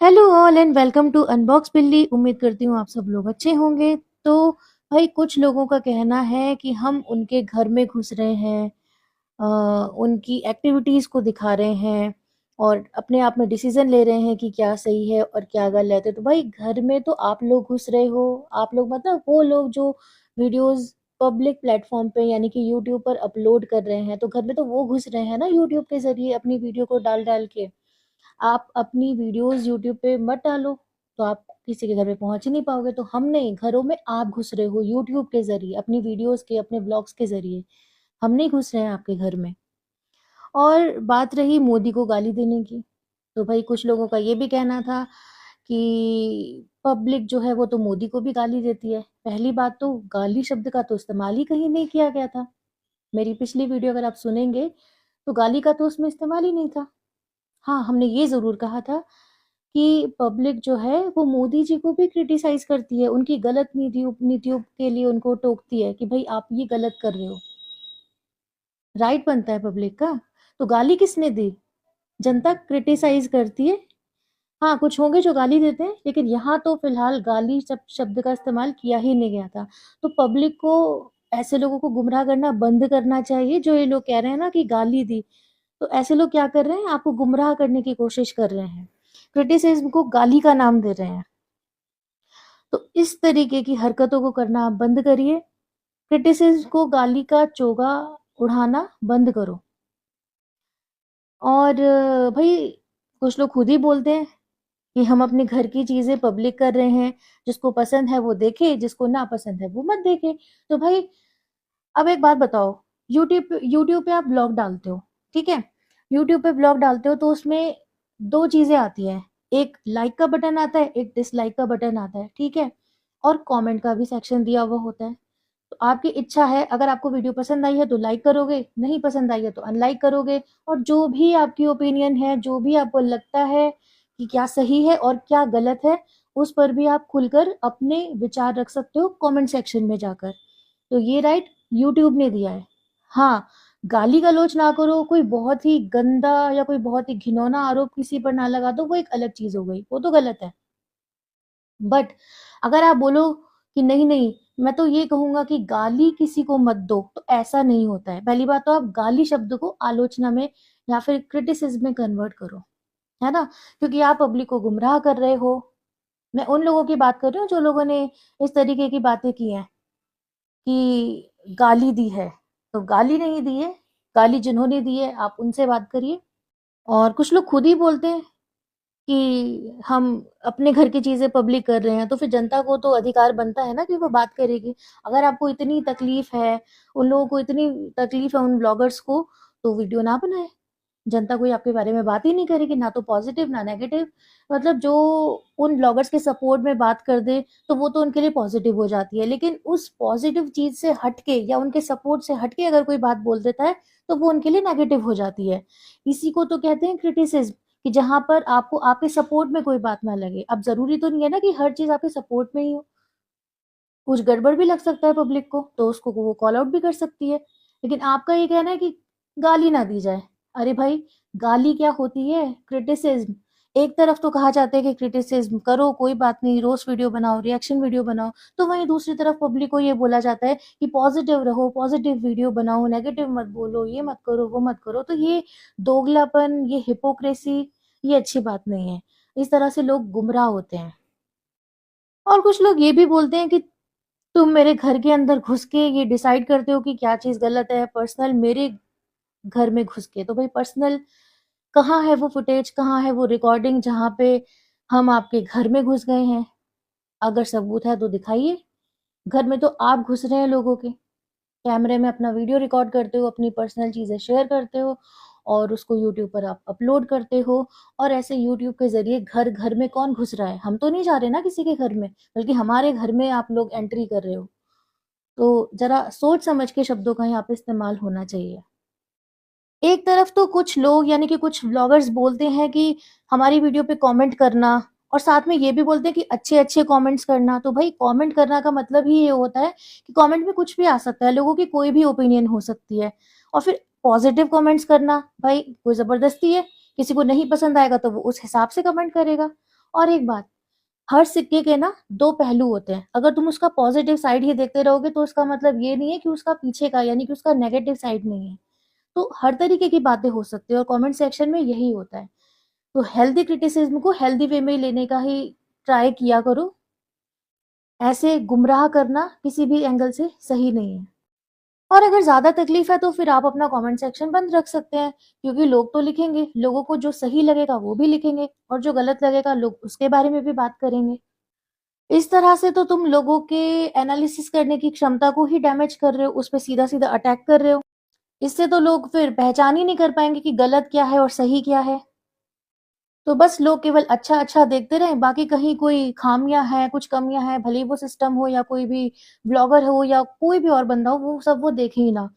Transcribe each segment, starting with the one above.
Hello all and welcome to unbox बिल्ली। उम्मीद करती हूँ आप सब लोग अच्छे होंगे। तो भाई कुछ लोगों का कहना है कि हम उनके घर में घुस रहे हैं, उनकी एक्टिविटीज़ को दिखा रहे हैं और अपने आप में डिसीजन ले रहे हैं कि क्या सही है और क्या गलत है। तो भाई घर में तो आप लोग घुस रहे हो, आप लोग मतलब वो लोग जो वीडियोस पब्लिक प्लेटफॉर्म पे यानी कि यूट्यूब पर अपलोड कर रहे हैं, तो घर में तो वो घुस रहे हैं ना यूट्यूब के ज़रिए अपनी वीडियो को डाल डाल के। आप अपनी वीडियोस यूट्यूब पे मत डालो तो आप किसी के घर पे पहुंच ही नहीं पाओगे। तो हम नहीं, घरों में आप घुस रहे हो यूट्यूब के जरिए, अपनी वीडियोस के, अपने ब्लॉग्स के जरिए। हम नहीं घुस रहे हैं आपके घर में। और बात रही मोदी को गाली देने की, तो भाई कुछ लोगों का ये भी कहना था कि पब्लिक जो है वो तो मोदी को भी गाली देती है। पहली बात तो गाली शब्द का तो इस्तेमाल ही कहीं नहीं किया गया था। मेरी पिछली वीडियो अगर आप सुनेंगे तो गाली का तो उसमें इस्तेमाल ही नहीं था। हाँ, हमने ये ज़रूर कहा था कि पब्लिक जो है वो मोदी जी को भी क्रिटिसाइज़ करती है, उनकी गलत नीतियों नीतियों के लिए उनको टोकती है कि भई आप ये गलत कर रहे हो। राइट बनता है पब्लिक का। तो गाली किसने दी? जनता क्रिटिसाइज़ करती है। हाँ, कुछ होंगे जो गाली देते हैं, लेकिन यहाँ तो फिलहाल गाली शब्द का इस्तेमाल किया ही नहीं गया था। तो पब्लिक को, ऐसे लोगों को गुमराह करना बंद करना चाहिए जो ये लोग कह रहे हैं ना कि गाली दी। तो ऐसे लोग क्या कर रहे हैं? आपको गुमराह करने की कोशिश कर रहे हैं, क्रिटिसिज्म को गाली का नाम दे रहे हैं। तो इस तरीके की हरकतों को करना आप बंद करिए। क्रिटिसिज्म को गाली का चोगा उड़ाना बंद करो। और भाई कुछ लोग खुद ही बोलते हैं कि हम अपने घर की चीजें पब्लिक कर रहे हैं, जिसको पसंद है वो देखे, जिसको ना पसंद है वो मत देखे। तो भाई अब एक बात बताओ, यूट्यूब पे आप ब्लॉग डालते हो, ठीक है? यूट्यूब पे ब्लॉग डालते हो तो उसमें दो चीजें आती हैं, एक लाइक का बटन आता है, एक डिसलाइक का बटन आता है, ठीक है? और कमेंट का भी सेक्शन दिया हुआ होता है। तो आपकी इच्छा है, अगर आपको वीडियो पसंद आई है तो लाइक करोगे, नहीं पसंद आई है तो अनलाइक करोगे। और जो भी आपकी ओपिनियन है, जो भी आपको लगता है कि क्या सही है और क्या गलत है, उस पर भी आप खुलकर अपने विचार रख सकते हो कमेंट सेक्शन में जाकर। तो ये राइट यूट्यूब ने दिया है। हाँ, गाली गलौज ना करो, कोई बहुत ही गंदा या कोई बहुत ही घिनौना आरोप किसी पर ना लगा दो, वो एक अलग चीज हो गई, वो तो गलत है। बट अगर आप बोलो कि नहीं नहीं, मैं तो ये कहूंगा कि गाली किसी को मत दो, तो ऐसा नहीं होता है। पहली बात तो आप गाली शब्द को आलोचना में या फिर क्रिटिसिज्म में कन्वर्ट करो, है ना? क्योंकि आप पब्लिक को गुमराह कर रहे हो। मैं उन लोगों की बात कर रही हूँ जो लोगों ने इस तरीके की बातें की हैं कि गाली दी है। तो गाली नहीं दी है, गाली जिन्होंने दी है आप उनसे बात करिए। और कुछ लोग खुद ही बोलते हैं कि हम अपने घर की चीजें पब्लिक कर रहे हैं, तो फिर जनता को तो अधिकार बनता है ना कि वो बात करेगी। अगर आपको इतनी तकलीफ है, उन लोगों को इतनी तकलीफ है उन ब्लॉगर्स को, तो वीडियो ना बनाए। जनता कोई आपके बारे में बात ही नहीं करेगी, ना तो पॉजिटिव ना नेगेटिव। मतलब जो उन ब्लॉगर्स के सपोर्ट में बात कर दे तो वो तो उनके लिए पॉजिटिव हो जाती है, लेकिन उस पॉजिटिव चीज से हटके या उनके सपोर्ट से हटके अगर कोई बात बोल देता है तो वो उनके लिए नेगेटिव हो जाती है। इसी को तो कहते हैं क्रिटिसिज्म, कि जहां पर आपको आपके सपोर्ट में कोई बात ना लगे। अब जरूरी तो नहीं है ना कि हर चीज आपके सपोर्ट में ही हो, कुछ गड़बड़ भी लग सकता है पब्लिक को, तो उसको वो कॉल आउट भी कर सकती है। लेकिन आपका ये कहना है कि गाली ना दी जाए। अरे भाई, गाली क्या होती है? क्रिटिसिज्म। एक तरफ तो कहा जाता है कि क्रिटिसिज्म करो, कोई बात नहीं, रोस्ट वीडियो बनाओ, रिएक्शन वीडियो बनाओ। तो वहीं दूसरी तरफ पब्लिक को ये बोला जाता है कि पॉजिटिव रहो, पॉजिटिव वीडियो बनाओ, नेगेटिव मत बोलो, ये मत करो, वो मत करो। तो ये दोगलापन, ये हिपोक्रेसी, ये अच्छी बात नहीं है। इस तरह से लोग गुमराह होते हैं। और कुछ लोग ये भी बोलते हैं कि तुम मेरे घर के अंदर घुस के ये डिसाइड करते हो कि क्या चीज गलत है, पर्सनल मेरे घर में घुस के। तो भाई पर्सनल कहाँ है वो फुटेज, कहाँ है वो रिकॉर्डिंग जहाँ पे हम आपके घर में घुस गए हैं? अगर सबूत है तो दिखाइए। घर में तो आप घुस रहे हैं लोगों के, कैमरे में अपना वीडियो रिकॉर्ड करते हो, अपनी पर्सनल चीजें शेयर करते हो और उसको यूट्यूब पर आप अपलोड करते हो। और ऐसे यूट्यूब के जरिए घर घर में कौन घुस रहा है? हम तो नहीं जा रहे ना किसी के घर में, बल्कि हमारे घर में आप लोग एंट्री कर रहे हो। तो जरा सोच समझ के शब्दों का यहाँ पे इस्तेमाल होना चाहिए। एक तरफ तो कुछ लोग यानी कि कुछ व्लॉगर्स बोलते हैं कि हमारी वीडियो पे कमेंट करना, और साथ में ये भी बोलते हैं कि अच्छे अच्छे कमेंट्स करना। तो भाई कमेंट करना का मतलब ही ये होता है कि कमेंट में कुछ भी आ सकता है, लोगों की कोई भी ओपिनियन हो सकती है। और फिर पॉजिटिव कमेंट्स करना, भाई कोई जबरदस्ती है, किसी को नहीं पसंद आएगा तो वो उस हिसाब से कमेंट करेगा। और एक बात, हर सिक्के के ना 2 पहलू होते हैं। अगर तुम उसका पॉजिटिव साइड ही देखते रहोगे तो इसका मतलब ये नहीं है कि उसका पीछे का यानी कि उसका नेगेटिव साइड नहीं है। तो हर तरीके की बातें हो सकती है और कमेंट सेक्शन में यही होता है। तो हेल्दी क्रिटिसिज्म को हेल्दी वे में लेने का ही ट्राई किया करो। ऐसे गुमराह करना किसी भी एंगल से सही नहीं है। और अगर ज़्यादा तकलीफ है तो फिर आप अपना कमेंट सेक्शन बंद रख सकते हैं, क्योंकि लोग तो लिखेंगे, लोगों को जो सही लगेगा वो भी लिखेंगे और जो गलत लगेगा लोग उसके बारे में भी बात करेंगे। इस तरह से तो तुम लोगों के एनालिसिस करने की क्षमता को ही डैमेज कर रहे हो, उस पे सीधा-सीधा अटैक कर रहे हो। इससे तो लोग फिर पहचान ही नहीं कर पाएँगे कि गलत क्या है और सही क्या है। तो बस लोग केवल अच्छा-अच्छा देखते रहें, बाकी कहीं कोई खामियाँ हैं, कुछ कमियाँ हैं, भले ही वो सिस्टम हो या कोई भी ब्लॉगर हो या कोई भी और बंदा हो, वो सब वो देखें ही ना,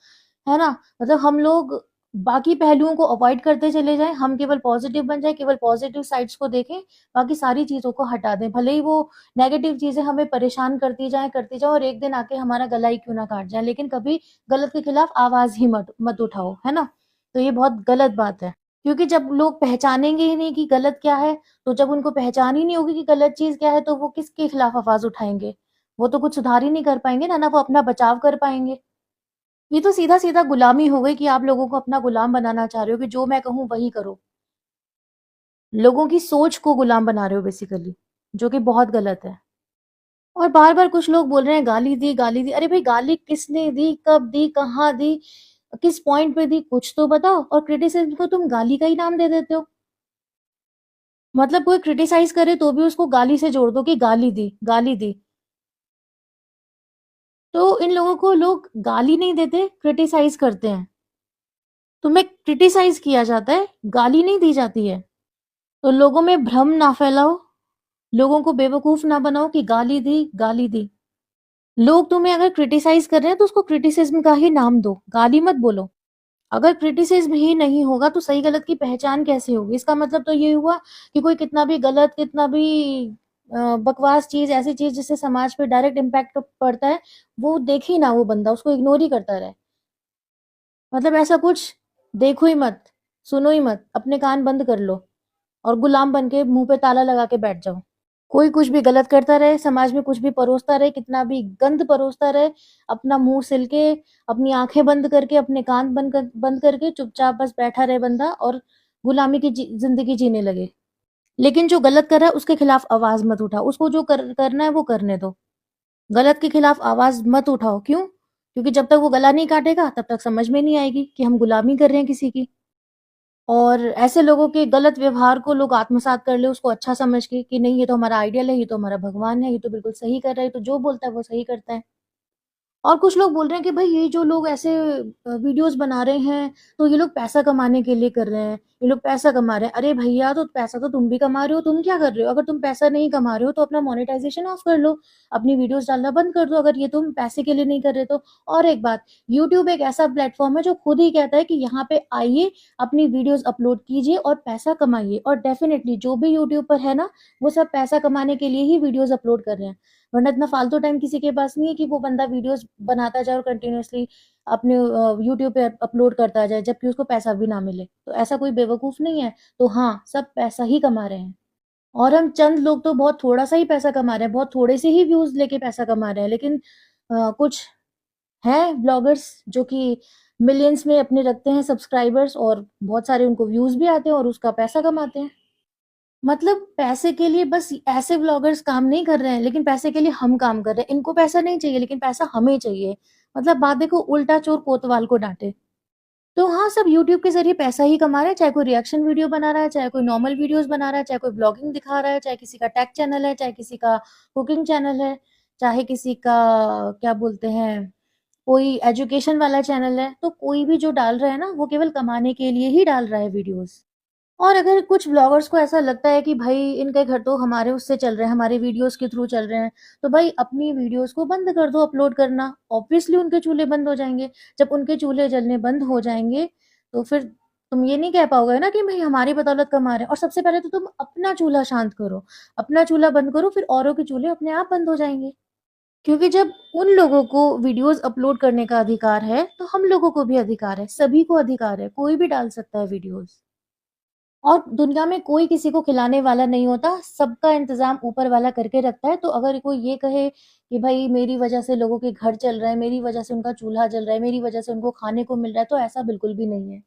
है ना? मतलब हम लोग बाकी पहलुओं को अवॉइड करते चले जाएँ, हम केवल पॉज़िटिव बन जाएँ, केवल पॉज़िटिव साइड्स को देखें, बाकी सारी चीज़ों को हटा दें। भले ही वो नेगेटिव चीज़ें हमें परेशान करती जाएँ और एक दिन आके हमारा गला ही क्यों ना काट जाएँ, लेकिन कभी गलत के खिलाफ आवाज़ ही मत मत उठाओ, है ना? तो ये बहुत गलत बात है। क्योंकि जब लोग पहचानेंगे ही नहीं कि गलत क्या है, तो जब उनको पहचान ही नहीं होगी कि गलत चीज़ क्या है, तो वो किसके खिलाफ आवाज़ उठाएँगे? वो तो कुछ सुधार ही नहीं कर पाएँगे ना वो अपना बचाव कर पाएँगे। ये तो सीधा-सीधा गुलामी हो गई कि आप लोगों को अपना गुलाम बनाना चाह रहे हो कि जो मैं कहूँ वही करो। लोगों की सोच को गुलाम बना रहे हो बेसिकली, जो कि बहुत गलत है। और बार-बार कुछ लोग बोल रहे हैं गाली दी। अरे भाई गाली किसने दी, कब दी, कहाँ दी, किस पॉइंट पे दी, कुछ तो बताओ और क्रिटिसिज़्म को तुम गाली का ही नाम दे देते हो। मतलब कोई क्रिटिसाइज़ करे तो भी उसको गाली से जोड़ दो कि गाली दी, गाली दी। तो इन लोगों को लोग गाली नहीं देते, क्रिटिसाइज़ करते हैं। तुम्हें क्रिटिसाइज़ किया जाता है, गाली नहीं दी जाती है। तो लोगों में भ्रम ना फैलाओ, लोगों को बेवकूफ़ ना बनाओ कि गाली दी, गाली दी। लोग तुम्हें अगर क्रिटिसाइज़ कर रहे हैं तो उसको क्रिटिसिज़्म का ही नाम दो, गाली मत बोलो। अगर क्रिटिसिज़्म ही नहीं होगा तो सही गलत की पहचान कैसे होगी? इसका मतलब तो ये हुआ कि कोई कितना भी गलत, कितना भी बकवास चीज़, ऐसी चीज़ जिससे समाज पे डायरेक्ट इम्पैक्ट पड़ता है, वो देखे ही ना वो बंदा, उसको इग्नोर ही करता रहे। मतलब ऐसा कुछ देखो ही मत, सुनो ही मत, अपने कान बंद कर लो और गुलाम बन के मुँह पे ताला लगा के बैठ जाओ। कोई कुछ भी गलत करता रहे, समाज में कुछ भी परोसता रहे, कितना भी गंद परोसता रहे, अपना मुँह सिल के, अपनी आँखें बंद करके, अपने कान बंद करके चुपचाप बस बैठा रहे बंदा और गुलामी की ज़िंदगी जीने लगे। लेकिन जो गलत कर रहा है उसके खिलाफ आवाज़ मत उठाओ, उसको जो करना है वो करने दो। गलत के खिलाफ आवाज़ मत उठाओ, क्यों? क्योंकि जब तक वो गला नहीं काटेगा तब तक समझ में नहीं आएगी कि हम गुलामी कर रहे हैं किसी की। और ऐसे लोगों के गलत व्यवहार को लोग आत्मसात कर ले उसको अच्छा समझ के कि नहीं ये तो हमारा आइडियल है, ये तो हमारा भगवान है, ये तो बिल्कुल सही कर रहा है, ये तो जो बोलता है वो सही करता है। और कुछ लोग बोल रहे हैं कि भाई ये जो लोग ऐसे वीडियोस बना रहे हैं, तो ये लोग पैसा कमाने के लिए कर रहे हैं, ये लोग पैसा कमा रहे हैं। अरे भैया तो पैसा तो तुम भी कमा रहे हो, तुम क्या कर रहे हो? अगर तुम पैसा नहीं कमा रहे हो तो अपना मोनेटाइज़ेशन ऑफ कर लो, अपनी वीडियोस डालना बंद कर दो अगर ये तुम पैसे के लिए नहीं कर रहे तो। और एक बात, यूट्यूब एक ऐसा प्लेटफ़ॉर्म है जो खुद ही कहता है कि यहाँ पे आइए, अपनी वीडियोस अपलोड कीजिए और पैसा कमाइए और डेफ़िनिटली जो भी यूट्यूब पर है ना, वो सब पैसा कमाने के लिए ही वीडियोस अपलोड कर रहे हैं। वरना इतना फालतू टाइम किसी के पास नहीं है कि वो बंदा वीडियोस बनाता जाए और कंटिन्यूअसली अपने यूट्यूब पे अपलोड करता जाए, जबकि उसको पैसा भी ना मिले। तो ऐसा कोई बेवकूफ़ नहीं है। तो हाँ, सब पैसा ही कमा रहे हैं और हम चंद लोग तो बहुत थोड़ा-सा ही पैसा कमा रहे हैं, बहुत थोड़े से ही व्यूज़ लेके पैसा कमा रहे हैं। लेकिन कुछ हैं ब्लॉगर्स जो कि मिलियंस में अपने रखते हैं सब्सक्राइबर्स और बहुत सारे उनको व्यूज़ भी आते हैं और उसका पैसा कमाते हैं। मतलब पैसे के लिए बस ऐसे व्लॉगर्स काम नहीं कर रहे हैं, लेकिन पैसे के लिए हम काम कर रहे हैं। इनको पैसा नहीं चाहिए, लेकिन पैसा हमें चाहिए। मतलब बात देखो उल्टा चोर कोतवाल को डाँटे। तो हाँ, सब यूट्यूब के ज़रिए पैसा ही कमा रहे हैं, चाहे कोई रिएक्शन वीडियो बना रहा है, चाहे कोई नॉर्मल वीडियोज़ बना रहा है, चाहे कोई व्लॉगिंग दिखा रहा है, चाहे किसी का टेक चैनल है, चाहे किसी का कुकिंग चैनल है, चाहे किसी का क्या बोलते हैं, कोई एजुकेशन वाला चैनल है। तो कोई भी जो डाल रहा है ना, वो केवल कमाने के लिए ही डाल रहा है वीडियोज़। और अगर कुछ व्लॉगर्स को ऐसा लगता है कि भाई इनके घर तो हमारे उससे चल रहे हैं, हमारे वीडियोज़ के थ्रू चल रहे हैं, तो भाई अपनी वीडियोज़ को बंद कर दो अपलोड करना। ऑब्वियसली उनके चूल्हे बंद हो जाएँगे। जब उनके चूल्हे जलने बंद हो जाएँगे, तो फिर तुम ये नहीं कह पाओगे ना कि भाई हमारी बदौलत कमा रहे हैं। और सबसे पहले तो तुम अपना चूल्हा शांत करो, अपना चूल्हा बंद करो, फिर औरों के चूल्हे अपने आप बंद हो जाएँगे। क्योंकि जब उन लोगों को वीडियोज़ अपलोड करने का अधिकार है, तो हम लोगों को भी अधिकार है, सभी को अधिकार है, कोई भी डाल सकता है वीडियोज़। और दुनिया में कोई किसी को खिलाने वाला नहीं होता, सबका इंतज़ाम ऊपर वाला करके रखता है। तो अगर कोई ये कहे कि भई मेरी वज़ह से लोगों के घर चल रहे हैं, मेरी वज़ह से उनका चूल्हा जल रहा है, मेरी वज़ह से उनको खाने को मिल रहा है, तो ऐसा बिल्कुल भी नहीं है।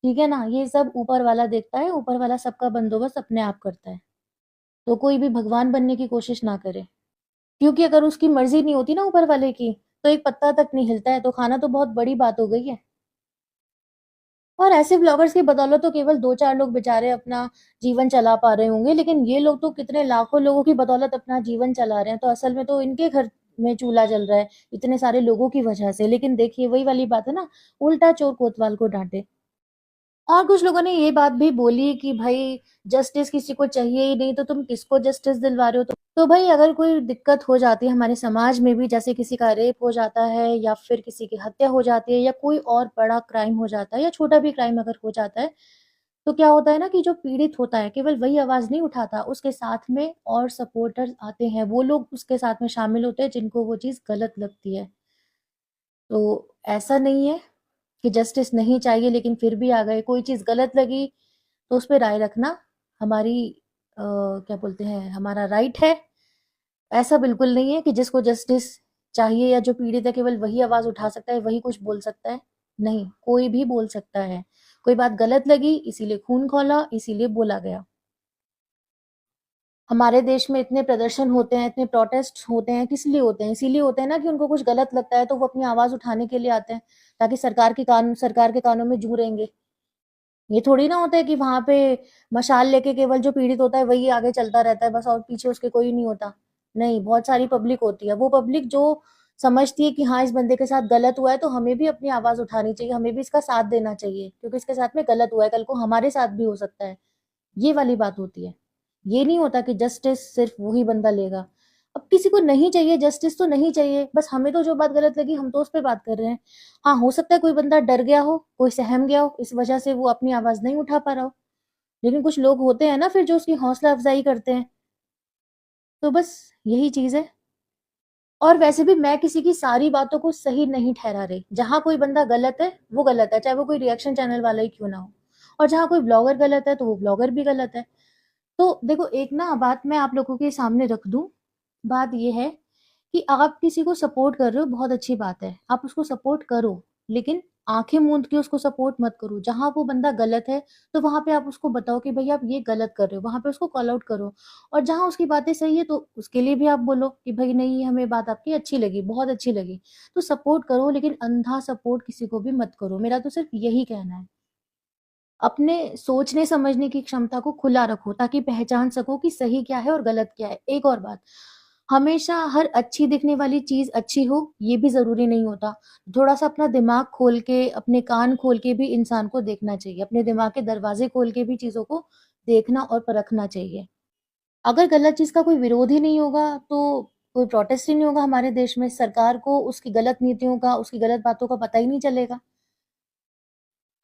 ठीक है ना? ये सब ऊपर वाला देखता है, ऊपर वाला सबका बंदोबस्त अपने आप करता है। तो कोई भी भगवान बनने की कोशिश ना करे। क्योंकि अगर उसकी मर्ज़ी नहीं होती ना ऊपर वाले की, तो एक पत्ता तक नहीं हिलता है, तो खाना तो बहुत बड़ी बात हो गई है। और ऐसे ब्लॉगर्स की बदौलत तो केवल 2-4 लोग बेचारे अपना जीवन चला पा रहे होंगे, लेकिन ये लोग तो कितने लाखों लोगों की बदौलत अपना जीवन चला रहे हैं, तो असल में तो इनके घर में चूल्हा जल रहा है, इतने सारे लोगों की वजह से। लेकिन देखिए वही वाली बात है ना, उल्टा चोर कोतवाल को डाँटे। और कुछ लोगों ने ये बात भी बोली कि भाई जस्टिस किसी को चाहिए ही नहीं, तो तुम किसको जस्टिस दिलवा रहे हो? तो भाई अगर कोई दिक्कत हो जाती है हमारे समाज में भी, जैसे किसी का रेप हो जाता है या फिर किसी की हत्या हो जाती है या कोई और बड़ा क्राइम हो जाता है या छोटा भी क्राइम अगर हो जाता है, तो क्या होता है ना कि जो पीड़ित होता है केवल वही आवाज़ नहीं उठाता, उसके साथ में और सपोर्टर्स आते हैं, वो लोग उसके साथ में शामिल होते हैं जिनको वो चीज़ गलत लगती है। तो ऐसा नहीं है कि जस्टिस नहीं चाहिए लेकिन फिर भी आ गए, कोई चीज़ गलत लगी तो उस पे राय रखना हमारी क्या बोलते हैं, हमारा राइट है। ऐसा बिल्कुल नहीं है कि जिसको जस्टिस चाहिए या जो पीड़ित है केवल वही आवाज़ उठा सकता है, वही कुछ बोल सकता है। नहीं, कोई भी बोल सकता है। कोई बात गलत लगी इसीलिए खून खौला, इसीलिए बोला गया। हमारे देश में इतने प्रदर्शन होते हैं, इतने प्रोटेस्ट होते हैं, किस लिए होते हैं? इसीलिए होते हैं ना कि उनको कुछ गलत लगता है तो वो अपनी आवाज़ उठाने के लिए आते हैं, ताकि सरकार के कानों में जू रहेंगे। ये थोड़ी ना होता है कि वहाँ पे मशाल लेके केवल जो पीड़ित होता है वही आगे चलता रहता है बस और पीछे उसके कोई नहीं होता। नहीं, बहुत सारी पब्लिक होती है। वो पब्लिक जो समझती है कि हाँ, इस बंदे के साथ गलत हुआ है तो हमें भी अपनी आवाज़ उठानी चाहिए, हमें भी इसका साथ देना चाहिए क्योंकि इसके साथ में गलत हुआ है, कल को हमारे साथ भी हो सकता है। ये वाली बात होती है। ये नहीं होता कि जस्टिस सिर्फ़ वही बंदा लेगा। अब किसी को नहीं चाहिए जस्टिस तो नहीं चाहिए, बस हमें तो जो बात गलत लगी हम तो उस पे बात कर रहे हैं। हाँ, हो सकता है कोई बंदा डर गया हो, कोई सहम गया हो, इस वजह से वो अपनी आवाज़ नहीं उठा पा रहा हो। लेकिन कुछ लोग होते हैं ना फिर जो उसकी हौसला अफ़ज़ाई करते हैं। तो बस यही चीज़ है। और वैसे भी मैं किसी की सारी बातों को सही नहीं ठहरा रही। जहाँ कोई बंदा गलत है, वो गलत है, चाहे वो कोई रिएक्शन चैनल वाला ही क्यों ना हो। और जहाँ कोई ब्लॉगर गलत है, तो वो ब्लॉगर भी गलत है। तो देखो एक ना बात मैं आप लोगों के सामने रख दूँ, बात ये है कि आप किसी को सपोर्ट कर रहे हो बहुत अच्छी बात है, आप उसको सपोर्ट करो, लेकिन आँखें मूंद के उसको सपोर्ट मत करो। जहाँ वो बंदा गलत है, तो वहाँ पे आप उसको बताओ कि भई आप ये गलत कर रहे हो, वहाँ पे उसको कॉल आउट करो। और जहाँ उसकी बातें सही है, तो उसके लिए भी आप बोलो कि भई नहीं ये हमें बात आपकी अच्छी लगी, बहुत अच्छी लगी। तो सपोर्ट करो लेकिन अंधा सपोर्ट किसी को भी मत करो, मेरा तो सिर्फ़ यही कहना है। अपने सोचने समझने की क्षमता को खुला रखो ताकि पहचान सको कि सही क्या है और गलत क्या है। एक और बात, हमेशा हर अच्छी दिखने वाली चीज़ अच्छी हो, ये भी ज़रूरी नहीं होता। थोड़ा-सा अपना दिमाग खोल के, अपने कान खोल के भी इंसान को देखना चाहिए। अपने दिमाग के दरवाज़े खोल के भी चीज़ों को देखना और परखना चाहिए। अगर गलत चीज़ का कोई विरोध ही नहीं होगा, तो कोई प्रोटेस्ट ही नहीं होगा हमारे देश में। सरकार को उसकी गलत नीतियों का, उसकी गलत बातों का पता ही नहीं चलेगा।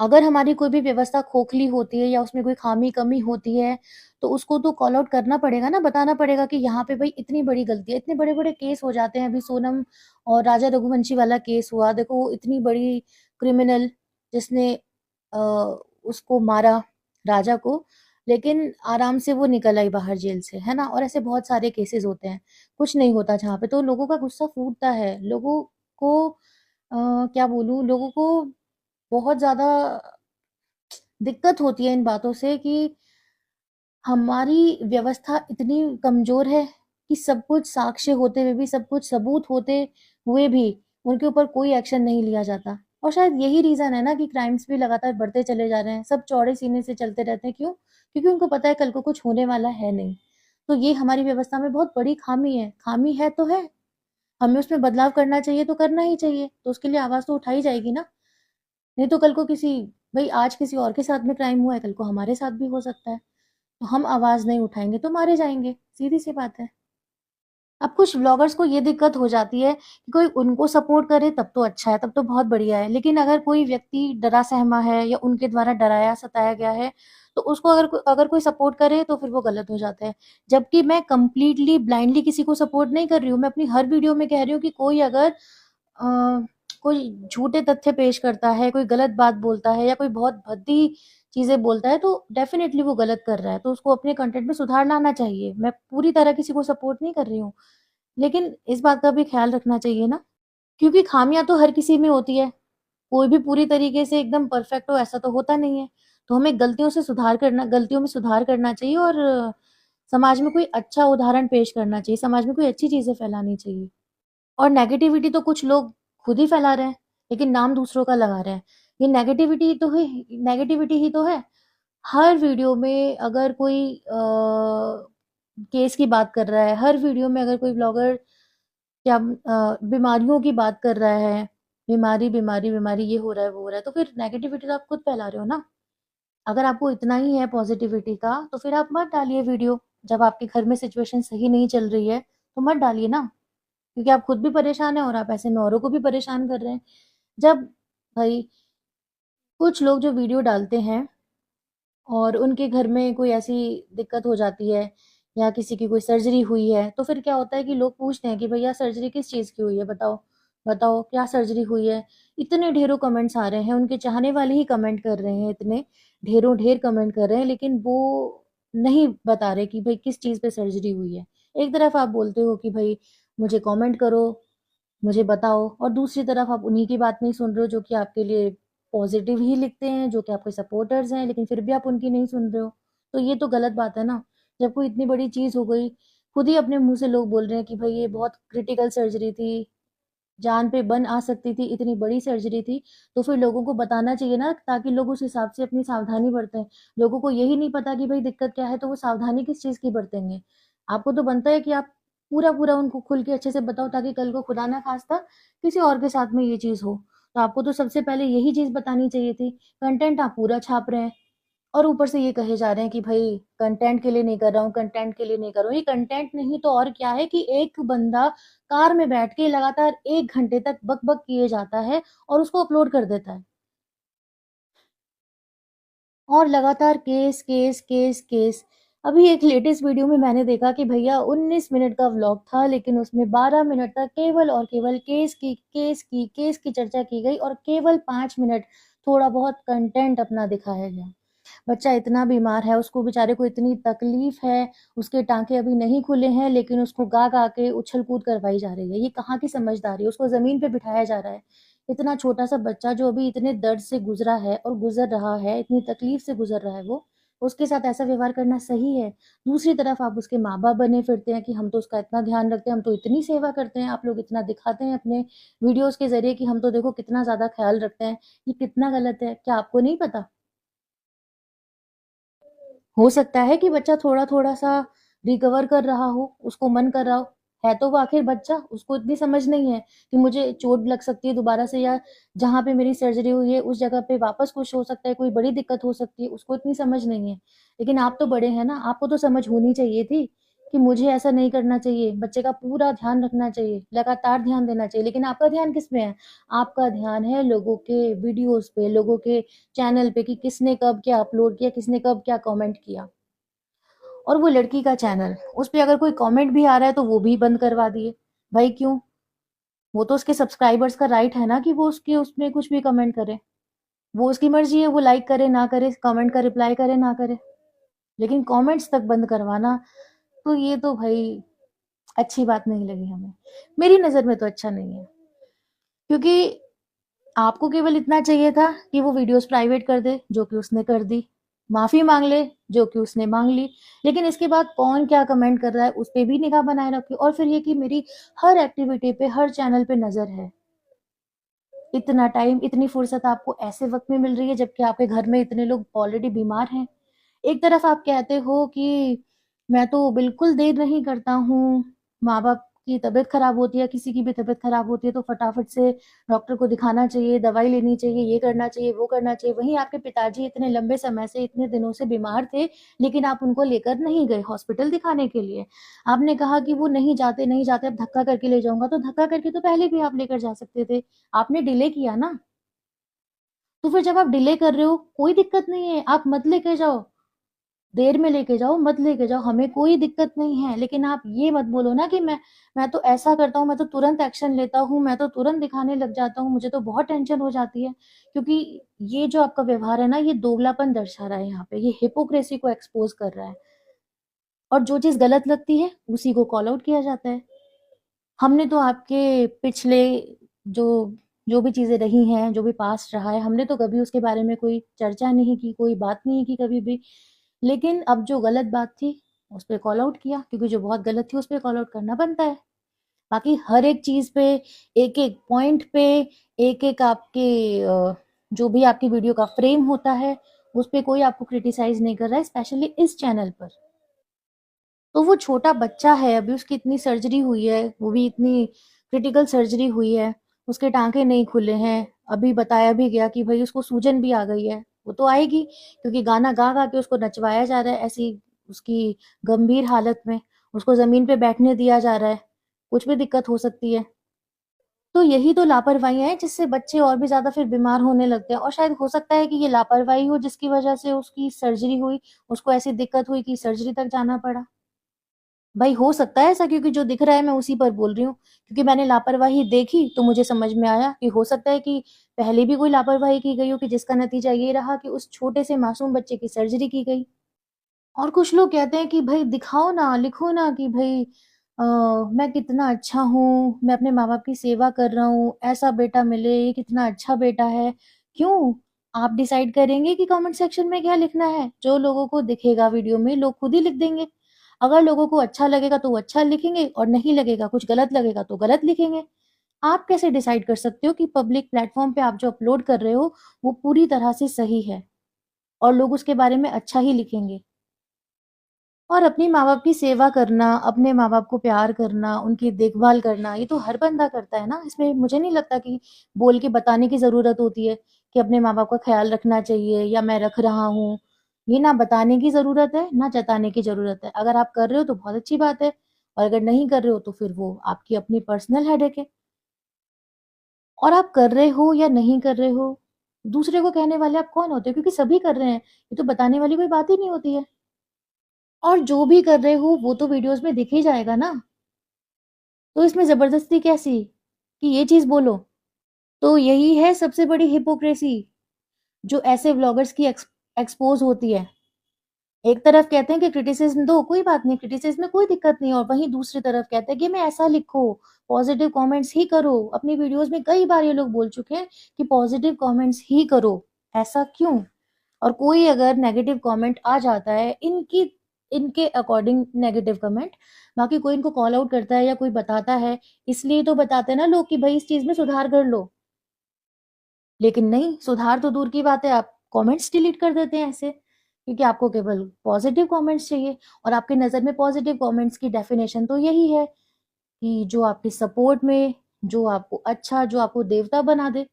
अगर हमारी कोई भी व्यवस्था खोखली होती है या उसमें कोई खामी कमी होती है, तो उसको तो कॉल आउट करना पड़ेगा ना, बताना पड़ेगा कि यहाँ पे भई इतनी बड़ी गलती है। इतने बड़े-बड़े केस हो जाते हैं, अभी सोनम और राजा रघुवंशी वाला केस हुआ, देखो वो इतनी बड़ी क्रिमिनल जिसने अ, उसको मारा राजा को, लेकिन आराम से वो निकल आई बाहर जेल से, है ना? और ऐसे बहुत सारे केसेज़ होते हैं, कुछ नहीं होता जहाँ पे, तो लोगों का गुस्सा फूटता है। लोगों को क्या बोलूँ, लोगों को बहुत ज़्यादा दिक्कत होती है इन बातों से कि हमारी व्यवस्था इतनी कमज़ोर है कि सब कुछ साक्ष्य होते हुए भी, सब कुछ सबूत होते हुए भी उनके ऊपर कोई एक्शन नहीं लिया जाता। और शायद यही रीज़न है ना कि क्राइम्स भी लगातार बढ़ते चले जा रहे हैं। सब चौड़े सीने से चलते रहते हैं, क्यों? क्योंकि उनको पता है कल को कुछ होने वाला है नहीं। तो ये हमारी व्यवस्था में बहुत बड़ी ख़ामी है। ख़ामी है तो है, हमें उसमें बदलाव करना चाहिए तो करना ही चाहिए। तो उसके लिए आवाज़ तो उठाई जाएगी ना। नहीं तो कल को किसी भई आज किसी और के साथ में क्राइम हुआ है, कल को हमारे साथ भी हो सकता है। तो हम आवाज़ नहीं उठाएँगे तो मारे जाएँगे, सीधी-सी बात है। अब कुछ व्लॉगर्स को ये दिक्कत हो जाती है कि कोई उनको सपोर्ट करे तब तो अच्छा है, तब तो बहुत बढ़िया है। लेकिन अगर कोई व्यक्ति डरा-सहमा है या उनके द्वारा डराया-सताया गया है, तो उसको अगर कोई सपोर्ट करे तो फिर वो गलत हो जाता है। जबकि मैं कंप्लीटली ब्लाइंडली किसी को सपोर्ट नहीं कर रही हूँ, मैं अपनी हर वीडियो में कह रही हूँ कि कोई अगर कोई झूठे तथ्य पेश करता है, कोई गलत बात बोलता है या कोई बहुत भद्दी चीज़ें बोलता है तो डेफ़िनेटली वो गलत कर रहा है, तो उसको अपने कंटेंट में सुधार लाना चाहिए। मैं पूरी तरह किसी को सपोर्ट नहीं कर रही हूँ, लेकिन इस बात का भी ख़्याल रखना चाहिए ना, क्योंकि ख़ामियाँ तो हर किसी में होती है। कोई भी पूरी तरीके से एकदम परफ़ेक्ट हो ऐसा तो होता नहीं है। तो हमें गलतियों में सुधार करना चाहिए और समाज में कोई अच्छा उदाहरण पेश करना चाहिए, समाज में कोई अच्छी चीज़ें फैलानी चाहिए। और नेगेटिविटी तो कुछ लोग खुद ही फैला रहे हैं, लेकिन नाम दूसरों का लगा रहे हैं। ये नेगेटिविटी ही तो है। हर वीडियो में अगर कोई केस की बात कर रहा है, हर वीडियो में अगर कोई ब्लॉगर बीमारियों की बात कर रहा है, बीमारी ये हो रहा है, वो हो रहा है, तो फिर नेगेटिविटी तो आप खुद फैला रहे हो ना। अगर आपको इतना ही है पॉजिटिविटी का, तो फिर आप मत डालिए वीडियो। जब आपके घर में सिचुएशन सही नहीं चल रही है, तो मत डालिए ना, क्योंकि आप खुद भी परेशान हैं और आप ऐसे में औरों को भी परेशान कर रहे हैं। जब भाई कुछ लोग जो वीडियो डालते हैं और उनके घर में कोई ऐसी दिक्कत हो जाती है या किसी की कोई सर्जरी हुई है, तो फिर क्या होता है कि लोग पूछते हैं कि भैया सर्जरी किस चीज़ की हुई है, बताओ बताओ क्या सर्जरी हुई है। इतने ढेरों कमेंट्स आ रहे हैं, उनके चाहने वाले ही कमेंट कर रहे हैं, इतने ढेरों ढेर कमेंट कर रहे हैं, लेकिन वो नहीं बता रहे कि भाई किस चीज़ पे सर्जरी हुई है। एक तरफ आप बोलते हो कि भाई मुझे कमेंट करो, मुझे बताओ, और दूसरी तरफ आप उन्हीं की बात नहीं सुन रहे हो जो कि आपके लिए पॉजिटिव ही लिखते हैं, जो कि आपके सपोर्टर्स हैं, लेकिन फिर भी आप उनकी नहीं सुन रहे हो। तो ये तो गलत बात है ना। जब कोई इतनी बड़ी चीज़ हो गई, खुद ही अपने मुँह से लोग बोल रहे हैं कि भई ये बहुत क्रिटिकल सर्जरी थी, जान पे बन आ सकती थी, इतनी बड़ी सर्जरी थी, तो फिर लोगों को बताना चाहिए ना, ताकि लोग उस हिसाब से अपनी सावधानी बरतें। लोगों को यही नहीं पता कि भई दिक्कत क्या है, तो वो सावधानी किस चीज़ की बरतेंगे? आपको तो बनता है कि आप पूरा-पूरा उनको खुल के अच्छे से बताओ, ताकि कल को खुदा ना ख़ास्ता किसी और के साथ में ये चीज़ हो। तो आपको तो सबसे पहले यही चीज़ बतानी चाहिए थी। कंटेंट आप पूरा छाप रहे हैं और ऊपर से ये कहे जा रहे हैं कि भई कंटेंट के लिए नहीं कर रहा हूँ, कंटेंट के लिए नहीं कर रहा हूँ। ये कंटेंट नहीं तो और क्या है कि एक बंदा कार में बैठ के लगातार 1 घंटे तक बक-बक किए जाता है और उसको अपलोड कर देता है। और लगातार केस, केस, केस, केस। अभी एक लेटेस्ट वीडियो में मैंने देखा कि भैया 19 मिनट का व्लॉग था, लेकिन उसमें 12 मिनट तक केवल और केवल केस की चर्चा की गई और केवल 5 मिनट थोड़ा बहुत कंटेंट अपना दिखाया गया। बच्चा इतना बीमार है, उसको बेचारे को इतनी तकलीफ है, उसके टाँके अभी नहीं खुले हैं, लेकिन उसको गा-गा के उछल-कूद करवाई जा रही है। ये कहाँ की समझदारी है? उसको ज़मीन पे बिठाया जा रहा है। इतना छोटा-सा बच्चा जो अभी इतने दर्द से गुज़रा है और गुज़र रहा है, इतनी तकलीफ से गुज़र रहा है वो, उसके साथ ऐसा व्यवहार करना सही है? दूसरी तरफ आप उसके माँ-बाप बने फिरते हैं कि हम तो उसका इतना ध्यान रखते हैं, हम तो इतनी सेवा करते हैं, आप लोग इतना दिखाते हैं अपने वीडियोज़ के ज़रिए कि हम तो देखो कितना ज़्यादा ख़्याल रखते हैं। ये कितना गलत है, क्या आपको नहीं पता? हो सकता है कि बच्चा थोड़ा-थोड़ा सा रिकवर कर रहा हो, उसको मन कर रहा हो। है तो वो आखिर बच्चा, उसको इतनी समझ नहीं है कि मुझे चोट लग सकती है दोबारा से, या जहाँ पे मेरी सर्जरी हुई है उस जगह पे वापस कुछ हो सकता है, कोई बड़ी दिक्कत हो सकती है, उसको इतनी समझ नहीं है। लेकिन आप तो बड़े हैं ना, आपको तो समझ होनी चाहिए थी कि मुझे ऐसा नहीं करना चाहिए, बच्चे का पूरा ध्यान रखना चाहिए, लगातार ध्यान देना चाहिए। लेकिन आपका ध्यान किसमें है? आपका ध्यान है लोगों के वीडियोज़ पे, लोगों के चैनल पे कि किसने कब क्या अपलोड किया, किसने कब क्या कमेंट किया। और वो लड़की का चैनल, उस पे अगर कोई कमेंट भी आ रहा है तो वो भी बंद करवा दिए। भाई क्यों? वो तो उसके सब्सक्राइबर्स का राइट है ना कि वो उसके उसमें कुछ भी कमेंट करे। वो उसकी मर्ज़ी है, वो लाइक करे, ना करे, कमेंट का रिप्लाई करे, ना करे। लेकिन कमेंट्स तक बंद करवाना, तो ये तो भई अच्छी बात नहीं लगी हमें। मेरी नज़र में तो अच्छा नहीं है। क्योंकि आपको केवल इतना चाहिए था कि वो वीडियोस प्राइवेट कर दे, जो कि उसने कर दी। माफ़ी माँग ले, जो कि उसने माँग ली। लेकिन इसके बाद कौन क्या कमेंट कर रहा है, उस पे भी निगाह बनाए रखी, और फिर ये कि मेरी हर एक्टिविटी पे, हर चैनल पे नज़र है। इतना टाइम, इतनी फुर्सत आपको ऐसे वक़्त में मिल रही है जबकि आपके घर में इतने लोग ऑलरेडी बीमार हैं। एक तरफ आप कहते हो कि मैं तो बिल्कुल देर नहीं करता हूँ, माँ-बाप की तबीयत खराब होती है, किसी की भी तबीयत खराब होती है तो फटाफट से डॉक्टर को दिखाना चाहिए, दवाई लेनी चाहिए, ये करना चाहिए, वो करना चाहिए। वहीं आपके पिताजी इतने लंबे समय से, इतने दिनों से बीमार थे, लेकिन आप उनको लेकर नहीं गए हॉस्पिटल दिखाने के लिए। आपने कहा कि वो नहीं जाते, अब धक्का करके ले जाऊँगा, तो धक्का करके तो पहले भी आप लेकर जा सकते थे। आपने डिले किया ना, तो फिर जब आप डिले कर रहे हो, कोई दिक्कत नहीं है, आप मत लेके जाओ। देर में लेके जाओ, मत लेके जाओ, हमें कोई दिक्कत नहीं है, लेकिन आप ये मत बोलो ना कि मैं तो ऐसा करता हूँ, मैं तो तुरंत एक्शन लेता हूँ, मैं तो तुरंत दिखाने लग जाता हूँ, मुझे तो बहुत टेंशन हो जाती है। क्योंकि ये जो आपका व्यवहार है ना, ये दोगलापन दर्शा रहा है यहाँ पे, ये हिपोक्रेसी को एक्सपोज कर रहा है। और जो चीज़ गलत लगती है, उसी को कॉल आउट किया जाता है। हमने तो आपके पिछले जो जो भी चीज़ें रही हैं, जो भी पास्ट रहा है, हमने तो कभी उसके बारे में कोई चर्चा नहीं की, कोई बात नहीं की कभी भी। लेकिन अब जो गलत बात थी, उस पे कॉल आउट किया, क्योंकि जो बहुत गलत थी, उस पे कॉल आउट करना बनता है। बाकी हर एक चीज़ पे, एक-एक पॉइंट पे, एक-एक आपके जो भी आपकी वीडियो का फ्रेम होता है, उस पे कोई आपको क्रिटिसाइज़ नहीं कर रहा है, स्पेशली इस चैनल पर। तो वो छोटा बच्चा है, अभी उसकी इतनी सर्जरी हुई है, वो भी इतनी क्रिटिकल सर्जरी हुई है, उसके टाँके नहीं खुले हैं, अभी बताया भी गया कि भई उसको सूजन भी आ गई है। वो तो आएगी, क्योंकि गाना गा-गा के उसको नचवाया जा रहा है ऐसी उसकी गंभीर हालत में, उसको ज़मीन पे बैठने दिया जा रहा है, कुछ भी दिक्कत हो सकती है। तो यही तो लापरवाहियाँ हैं जिससे बच्चे और भी ज़्यादा फिर बीमार होने लगते हैं, और शायद हो सकता है कि ये लापरवाही हो जिसकी वजह से उसकी सर्जरी हुई, उसको ऐसी दिक्कत हुई कि सर्जरी तक जाना पड़ा। भाई हो सकता है ऐसा, क्योंकि जो दिख रहा है मैं उसी पर बोल रही हूँ, क्योंकि मैंने लापरवाही देखी तो मुझे समझ में आया कि हो सकता है कि पहले भी कोई लापरवाही की गई हो, कि जिसका नतीजा ये रहा कि उस छोटे से मासूम बच्चे की सर्जरी की गई। और कुछ लोग कहते हैं कि भाई दिखाओ ना, लिखो ना कि भाई मैं कितना अच्छा हूँ, मैं अपने माँ-बाप की सेवा कर रहा हूँ, ऐसा बेटा मिले, ये कितना अच्छा बेटा है। क्यों? आप डिसाइड करेंगे कि कमेंट सेक्शन में क्या लिखना है? जो लोगों को दिखेगा वीडियो में, लोग खुद ही लिख देंगे। अगर लोगों को अच्छा लगेगा तो वो अच्छा लिखेंगे, और नहीं लगेगा, कुछ गलत लगेगा तो गलत लिखेंगे। आप कैसे डिसाइड कर सकते हो कि पब्लिक प्लेटफ़ॉर्म पे आप जो अपलोड कर रहे हो, वो पूरी तरह से सही है और लोग उसके बारे में अच्छा ही लिखेंगे? और अपनी माँ-बाप की सेवा करना, अपने माँ-बाप को प्यार करना, उनकी देखभाल करना, ये तो हर बंदा करता है ना। इसमें मुझे नहीं लगता कि बोल के बताने की ज़रूरत होती है कि अपने माँ-बाप का ख़्याल रखना चाहिए या मैं रख रहा हूँ। ये ना बताने की ज़रूरत है, ना जताने की ज़रूरत है। अगर आप कर रहे हो तो बहुत अच्छी बात है, और अगर नहीं कर रहे हो तो फिर वो आपकी अपनी पर्सनल हेडेक है। और आप कर रहे हो या नहीं कर रहे हो, दूसरे को कहने वाले आप कौन होते हो? क्योंकि सभी कर रहे हैं, ये तो बताने वाली कोई बात ही नहीं होती है। और जो भी कर रहे हो वो तो वीडियोज़ में दिख ही जाएगा ना, तो इसमें ज़बरदस्ती कैसी कि ये चीज़ बोलो? तो यही है सबसे बड़ी हिपोक्रेसी, जो ऐसे व्लॉगर्स की एक्सपोज़ होती है। एक तरफ कहते हैं कि क्रिटिसिज़्म दो, कोई बात नहीं, क्रिटिसिज़्म में कोई दिक्कत नहीं है, और वहीं दूसरी तरफ कहते हैं कि मैं ऐसा लिखो, पॉज़िटिव कमेंट्स ही करो। अपनी वीडियोज़ में कई बार ये लोग बोल चुके हैं कि पॉज़िटिव कमेंट्स ही करो, ऐसा क्यों? और कोई अगर नेगेटिव कमेंट आ जाता है इनके अकॉर्डिंग नेगेटिव कमेंट, बाकी कोई इनको कॉल आउट करता है या कोई बताता है, इसलिए तो बताते हैं ना लोग कि भई इस चीज़ में सुधार कर लो। लेकिन नहीं, सुधार तो दूर की बात है, आप कमेंट्स डिलीट कर देते हैं ऐसे, क्योंकि आपको केवल पॉज़िटिव कमेंट्स चाहिए, और आपकी नज़र में पॉज़िटिव कमेंट्स की डेफिनेशन तो यही है कि जो आपकी सपोर्ट में, जो आपको अच्छा, जो आपको देवता बना दे,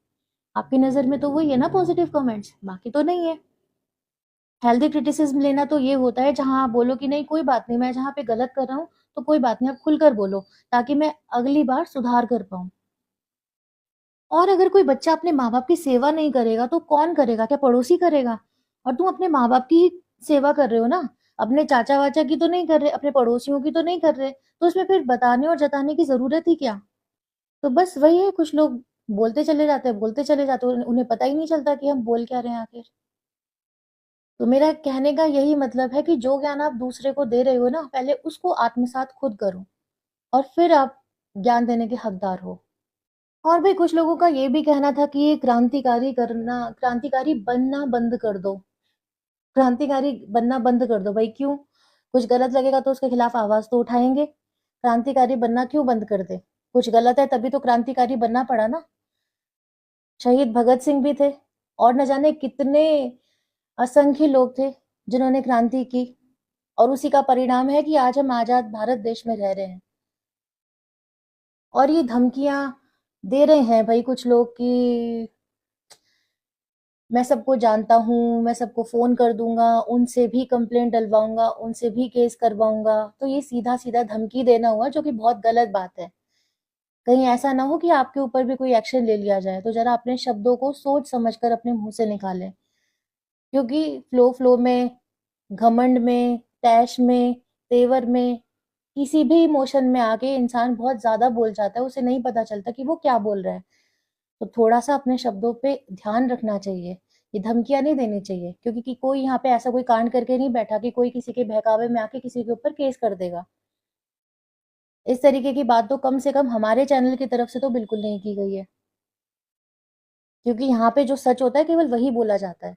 आपकी नज़र में तो वही है ना पॉज़िटिव कमेंट्स, बाकी तो नहीं है। हेल्दी क्रिटिसिज्म लेना तो ये होता है जहाँ आप बोलो कि नहीं कोई बात नहीं, मैं जहाँ पे गलत कर रहा हूँ तो कोई बात नहीं, आप खुलकर बोलो ताकि मैं अगली बार सुधार कर पाऊँ। और अगर कोई बच्चा अपने माँ-बाप की सेवा नहीं करेगा तो कौन करेगा? क्या पड़ोसी करेगा? और तुम अपने माँ-बाप की ही सेवा कर रहे हो ना, अपने चाचा-वाचा की तो नहीं कर रहे, अपने पड़ोसियों की तो नहीं कर रहे, तो इसमें फिर बताने और जताने की ज़रूरत ही क्या? तो बस वही है, कुछ लोग बोलते चले जाते हैं, उन्हें पता ही नहीं चलता कि हम बोल क्या रहे हैं आखिर। तो मेरा कहने का यही मतलब है कि जो ज्ञान आप दूसरे को दे रहे हो ना, पहले उसको आत्मसात खुद करो, और फिर आप ज्ञान देने के हकदार हो। और भी कुछ लोगों का ये भी कहना था कि ये क्रांतिकारी बनना बंद कर दो। क्रांतिकारी बनना बंद कर दो, भाई क्यों? कुछ गलत लगेगा तो उसके खिलाफ आवाज़ तो उठाएँगे। क्रांतिकारी बनना क्यों बंद कर दें? कुछ गलत है तभी तो क्रांतिकारी बनना पड़ा ना। शहीद भगत सिंह भी थे, और न जाने कितने असंख्य लोग थे जिन्होंने क्रांति की, और उसी का परिणाम है कि आज हम आज़ाद भारत देश में रह रहे हैं। और ये धमकियाँ दे रहे हैं भई कुछ लोग कि मैं सबको जानता हूँ, मैं सबको फ़ोन कर दूँगा, उनसे भी कंप्लेंट डलवाऊँगा, उनसे भी केस करवाऊँगा। तो ये सीधा-सीधा धमकी देना हुआ, जो कि बहुत गलत बात है। कहीं ऐसा ना हो कि आपके ऊपर भी कोई एक्शन ले लिया जाए, तो ज़रा अपने शब्दों को सोच समझ कर अपने मुँह से निकालें। क्योंकि फ्लो में घमंड में, तैश में, तेवर में, किसी भी इमोशन में आके इंसान बहुत ज़्यादा बोल जाता है, उसे नहीं पता चलता कि वो क्या बोल रहा है। तो थोड़ा-सा अपने शब्दों पे ध्यान रखना चाहिए। ये धमकियाँ नहीं देनी चाहिए, क्योंकि कि कोई यहाँ पे ऐसा कोई कांड करके नहीं बैठा कि कोई किसी के बहकावे में आके किसी के ऊपर केस कर देगा। इस तरीके की बात तो कम से कम हमारे चैनल की तरफ से तो बिल्कुल नहीं की गई है, क्योंकि यहाँ पे जो सच होता है केवल वही बोला जाता है।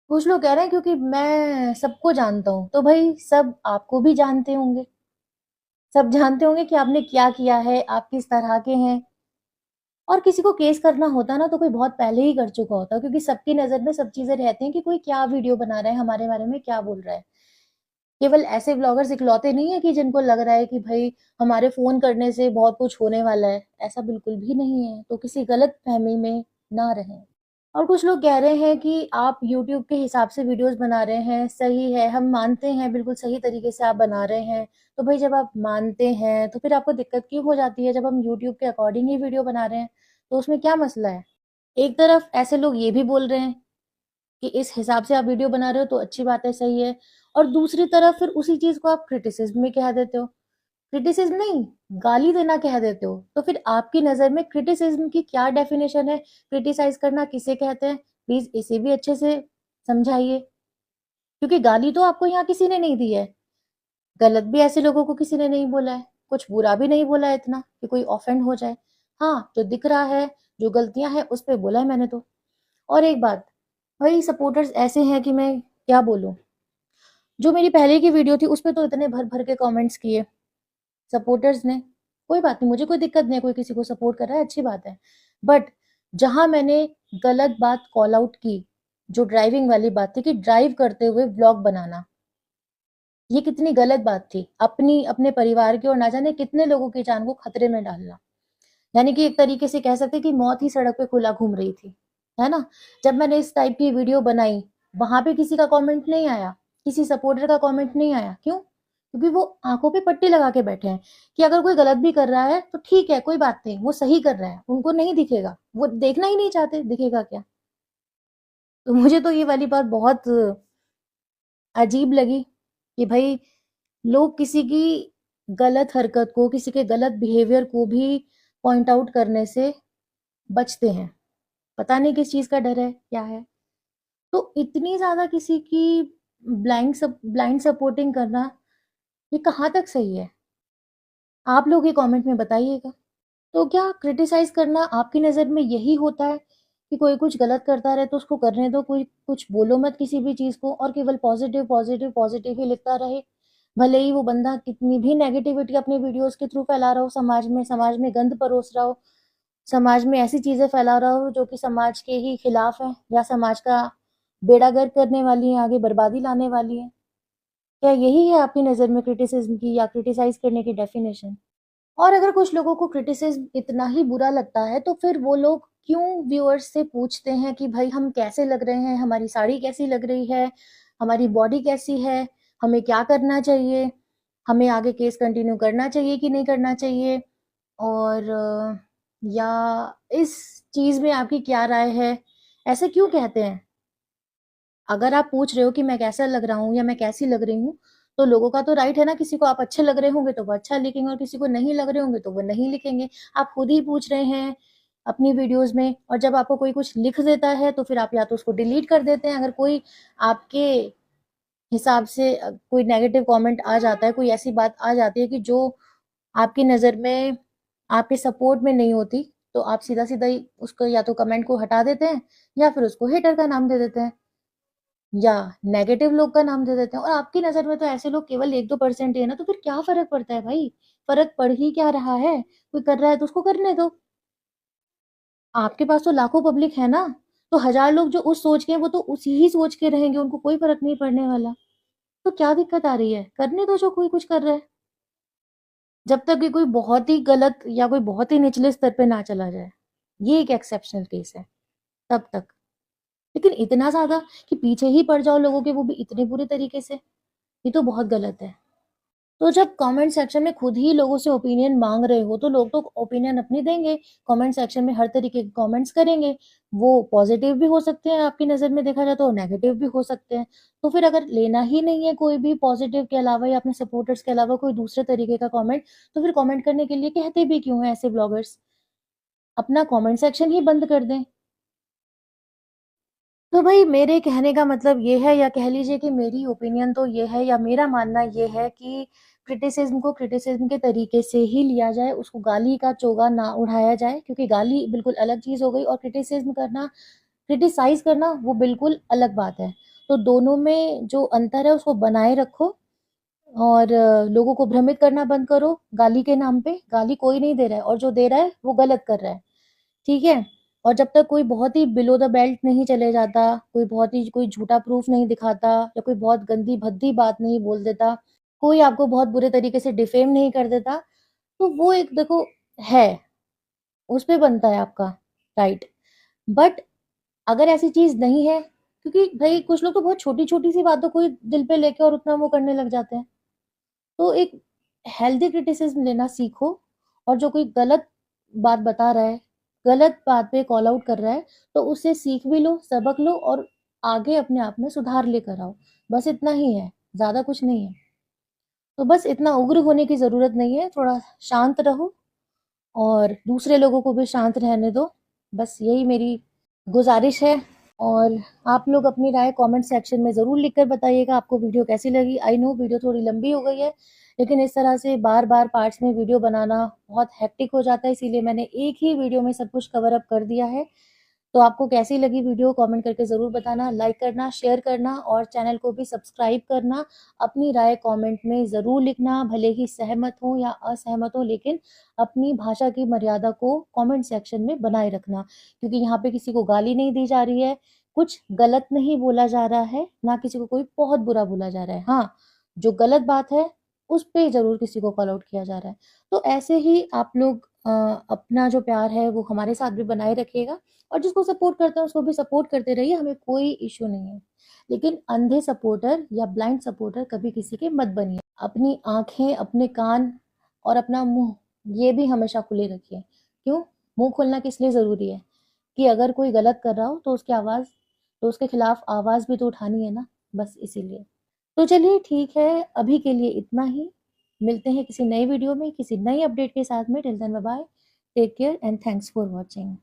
कुछ लोग कह रहे हैं क्योंकि मैं सबको जानता हूँ, तो भाई सब आपको भी जानते होंगे। सब जानते होंगे कि आपने क्या किया है, आप किस तरह के हैं। और किसी को केस करना होता ना तो कोई बहुत पहले ही कर चुका होता, क्योंकि सबकी नज़र में सब चीज़ें रहती हैं कि कोई क्या वीडियो बना रहा है, हमारे बारे में क्या बोल रहा है। केवल ऐसे व्लॉगर्स इकलौते नहीं है कि जिनको लग रहा है कि भाई हमारे फ़ोन करने से बहुत कुछ होने वाला है, ऐसा बिल्कुल भी नहीं है। तो किसी गलतफ़हमी में ना रहें। और कुछ लोग कह रहे हैं कि आप यूट्यूब के हिसाब से वीडियोस बना रहे हैं, सही है, हम मानते हैं, बिल्कुल सही तरीके से आप बना रहे हैं। तो भाई जब आप मानते हैं, तो फिर आपको दिक्कत क्यों हो जाती है? जब हम यूट्यूब के अकॉर्डिंग ही वीडियो बना रहे हैं, तो उसमें क्या मसला है? एक तरफ ऐसे लोग ये भी बोल रहे हैं कि इस हिसाब से आप वीडियो बना रहे हो तो अच्छी बात है, सही है, और दूसरी तरफ फिर उसी चीज़ को आप क्रिटिसिज़्म में कह देते हो। क्रिटिसिज़्म नहीं, गाली देना कह देते हो। तो फिर आपकी नज़र में क्रिटिसिज़्म की क्या डेफ़िनेशन है? क्रिटिसाइज़ करना किसे कहते हैं? प्लीज़ इसे भी अच्छे से समझाइए। क्योंकि गाली तो आपको यहाँ किसी ने नहीं दी है। गलत भी ऐसे लोगों को किसी ने नहीं बोला है। कुछ बुरा भी नहीं बोला है इतना कि कोई ऑफेंड हो जाए। हाँ, जो दिख रहा है, जो गलतियाँ हैं, उस पे बोला है मैंने तो। और एक बात, भाई सपोर्टर्स ऐसे हैं कि मैं क्या बोलूँ? जो मेरी पहले की वीडियो थी, उस पे तो इतने भर-भर के कमेंट्स किए सपोर्टर्स ने। कोई बात नहीं, मुझे कोई दिक्कत नहीं है, कोई किसी को सपोर्ट कर रहा है, अच्छी बात है। बट जहाँ मैंने गलत बात कॉल आउट की, जो ड्राइविंग वाली बात थी कि ड्राइव करते हुए व्लॉग बनाना, ये कितनी गलत बात थी। अपनी, अपने परिवार की और ना जाने कितने लोगों की जान को खतरे में डालना। यानी कि एक तरीके से कह सकते हैं कि मौत ही सड़क पे खुला घूम रही थी, है ना? जब मैंने इस टाइप की वीडियो बनाई, वहाँ पे किसी का कमेंट नहीं आया, किसी सपोर्टर का कमेंट नहीं आया। क्यों? क्योंकि वो आँखों पे पट्टी लगा के बैठे हैं कि अगर कोई गलत भी कर रहा है तो ठीक है, कोई बात नहीं, वो सही कर रहा है, उनको नहीं दिखेगा, वो देखना ही नहीं चाहते, दिखेगा क्या? तो मुझे तो ये वाली बात बहुत अजीब लगी कि भाई लोग किसी की गलत हरकत को, किसी के गलत बिहेवियर को भी पॉइंट आउट करने से बचते हैं। पता नहीं किस चीज़ का डर है, क्या है? तो इतनी ज़्यादा किसी की ब्लाइंड सपोर्टिंग करना, ये कहाँ तक सही है? आप लोग ये कमेंट में बताइएगा। तो क्या क्रिटिसाइज़ करना आपकी नज़र में यही होता है कि कोई कुछ गलत करता रहे तो उसको करने दो, कोई कुछ बोलो मत किसी भी चीज़ को, और केवल पॉज़िटिव, पॉज़िटिव, पॉज़िटिव ही लिखता रहे? भले ही वो बंदा कितनी भी नेगेटिविटी अपने वीडियोज़ के थ्रू फैला रहा हो समाज में गंद परोस रहा हो, समाज में ऐसी चीज़ें फैला रहा हो जो कि समाज के ही खिलाफ हैं या समाज का बेड़ा गर्क करने वाली हैं, आगे बर्बादी लाने वाली हैं। क्या यही है आपकी नज़र में क्रिटिसिज़्म की या क्रिटिसाइज़ करने की डेफ़िनेशन? और अगर कुछ लोगों को क्रिटिसिज़्म इतना ही बुरा लगता है, तो फिर वो लोग क्यों व्यूअर्स से पूछते हैं कि भाई हम कैसे लग रहे हैं, हमारी साड़ी कैसी लग रही है, हमारी बॉडी कैसी है, हमें क्या करना चाहिए, हमें आगे केस कंटिन्यू करना चाहिए कि नहीं करना चाहिए, और या इस चीज़ में आपकी क्या राय है? ऐसे क्यों कहते हैं? अगर आप पूछ रहे हो कि मैं कैसा लग रहा हूँ या मैं कैसी लग रही हूँ, तो लोगों का तो राइट है ना, किसी को आप अच्छे लग रहे होंगे तो वो अच्छा लिखेंगे और किसी को नहीं लग रहे होंगे तो वो नहीं लिखेंगे। आप खुद ही पूछ रहे हैं अपनी वीडियोज़ में, और जब आपको कोई कुछ लिख देता है तो फिर आप या तो उसको डिलीट कर देते हैं। अगर कोई आपके हिसाब से कोई नेगेटिव कमेंट आ जाता है, कोई ऐसी बात आ जाती है कि जो आपकी नज़र में आपके सपोर्ट में नहीं होती, तो आप सीधा-सीधा ही उसको या तो कमेंट को हटा देते हैं या फिर उसको हेटर का नाम दे देते हैं। या नेगेटिव लोग का नाम दे देते हैं, और आपकी नज़र में तो ऐसे लोग केवल 1-2% ही है ना, तो फिर क्या फ़र्क पड़ता है भाई? फ़र्क पड़ ही क्या रहा है? कोई कर रहा है तो उसको करने दो। आपके पास तो लाखों पब्लिक है ना, तो 1000 लोग जो उस सोच के हैं, वो तो उसी ही सोच के रहेंगे, उनको कोई फ़र्क नहीं पड़ने वाला। तो क्या दिक्कत आ रही है? करने दो जो कोई कुछ कर रहा है। जब तक कि कोई बहुत ही गलत या कोई बहुत ही निचले स्तर पे ना चला जाए। ये एक एक्सेप्शनल केस है, तब तक। लेकिन इतना ज़्यादा कि पीछे ही पड़ जाओ लोगों के, वो भी इतने बुरे तरीके से, ये तो बहुत गलत है। तो जब कमेंट सेक्शन में खुद ही लोगों से ओपिनियन मांग रहे हो तो लोग तो ओपिनियन अपनी देंगे, कमेंट सेक्शन में हर तरीके के कमेंट्स करेंगे। वो पॉजिटिव भी हो सकते हैं, आपकी नज़र में देखा जाए तो नेगेटिव भी हो सकते हैं। तो फिर अगर लेना ही नहीं है कोई भी पॉजिटिव के अलावा या अपने सपोर्टर्स के अलावा कोई दूसरे तरीके का कमेंट, तो फिर कमेंट करने के लिए कहते भी क्यों हैं ऐसे ब्लॉगर्स? अपना कमेंट सेक्शन ही बंद कर दें। तो भाई मेरे कहने का मतलब ये है, या कह लीजिए कि मेरी ओपिनियन तो ये है, या मेरा मानना ये है कि क्रिटिसिज्म को क्रिटिसिज्म के तरीके से ही लिया जाए, उसको गाली का चोगा ना उड़ाया जाए, क्योंकि गाली बिल्कुल अलग चीज़ हो गई और क्रिटिसिज्म करना, क्रिटिसाइज करना वो बिल्कुल अलग बात है। तो दोनों में जो अंतर है उसको बनाए रखो और लोगों को भ्रमित करना बंद करो गाली के नाम पे। गाली कोई नहीं दे रहा है और जो दे रहा है वो गलत कर रहा है, ठीक है? और जब तक कोई बहुत ही बिलो द बेल्ट नहीं चले जाता, कोई बहुत ही कोई झूठा प्रूफ नहीं दिखाता या कोई बहुत गंदी भद्दी बात नहीं बोल देता, कोई आपको बहुत बुरे तरीके से डिफेम नहीं कर देता, तो वो एक देखो है, उस पे बनता है आपका राइट। बट अगर ऐसी चीज़ नहीं है, क्योंकि भई कुछ लोग तो बहुत छोटी-छोटी सी बातों को ही दिल पे लेके और उतना वो करने लग जाते हैं। तो एक हेल्दी क्रिटिसिज्म लेना सीखो, और जो कोई गलत बात बता रहा है, गलत बात पे कॉल आउट कर रहा है, तो उससे सीख भी लो, सबक लो और आगे अपने आप में सुधार लेकर आओ। बस इतना ही है, ज़्यादा कुछ नहीं है। तो बस इतना उग्र होने की ज़रूरत नहीं है, थोड़ा शांत रहो और दूसरे लोगों को भी शांत रहने दो। बस यही मेरी गुज़ारिश है। और आप लोग अपनी राय कमेंट सेक्शन में ज़रूर लिखकर बताइएगा आपको वीडियो कैसी लगी। आई नो वीडियो थोड़ी लंबी हो गई है, लेकिन इस तरह से बार-बार पार्ट्स में वीडियो बनाना बहुत हेक्टिक हो जाता है, इसीलिए मैंने एक ही वीडियो में सब कुछ कवर अप कर दिया है। तो आपको कैसी लगी वीडियो कमेंट करके ज़रूर बताना, लाइक करना, शेयर करना और चैनल को भी सब्सक्राइब करना। अपनी राय कमेंट में ज़रूर लिखना, भले ही सहमत हो या असहमत हो, लेकिन अपनी भाषा की मर्यादा को कमेंट सेक्शन में बनाए रखना, क्योंकि यहाँ पे किसी को गाली नहीं दी जा रही है, कुछ गलत नहीं बोला जा रहा है, ना किसी को कोई बहुत बुरा बोला जा रहा है। हाँ, जो गलत बात है उस पे ज़रूर किसी को कॉल आउट किया जा रहा है। तो ऐसे ही आप लोग अपना जो प्यार है वो हमारे साथ भी बनाए रखिएगा और जिसको सपोर्ट करते हैं उसको भी सपोर्ट करते रहिए, हमें कोई इश्यू नहीं है। लेकिन अंधे सपोर्टर या ब्लाइंड सपोर्टर कभी किसी के मत बनिए। अपनी आँखें, अपने कान और अपना मुँह ये भी हमेशा खुले रखिए। क्यों? मुँह खोलना किस लिए ज़रूरी है? कि अगर कोई गलत कर रहा हो तो उसके खिलाफ आवाज़ भी तो उठानी है ना, बस इसीलिए। तो चलिए ठीक है, अभी के लिए इतना ही। मिलते हैं किसी नई वीडियो में, किसी नई अपडेट के साथ में। Till then bye bye, take care and thanks for watching.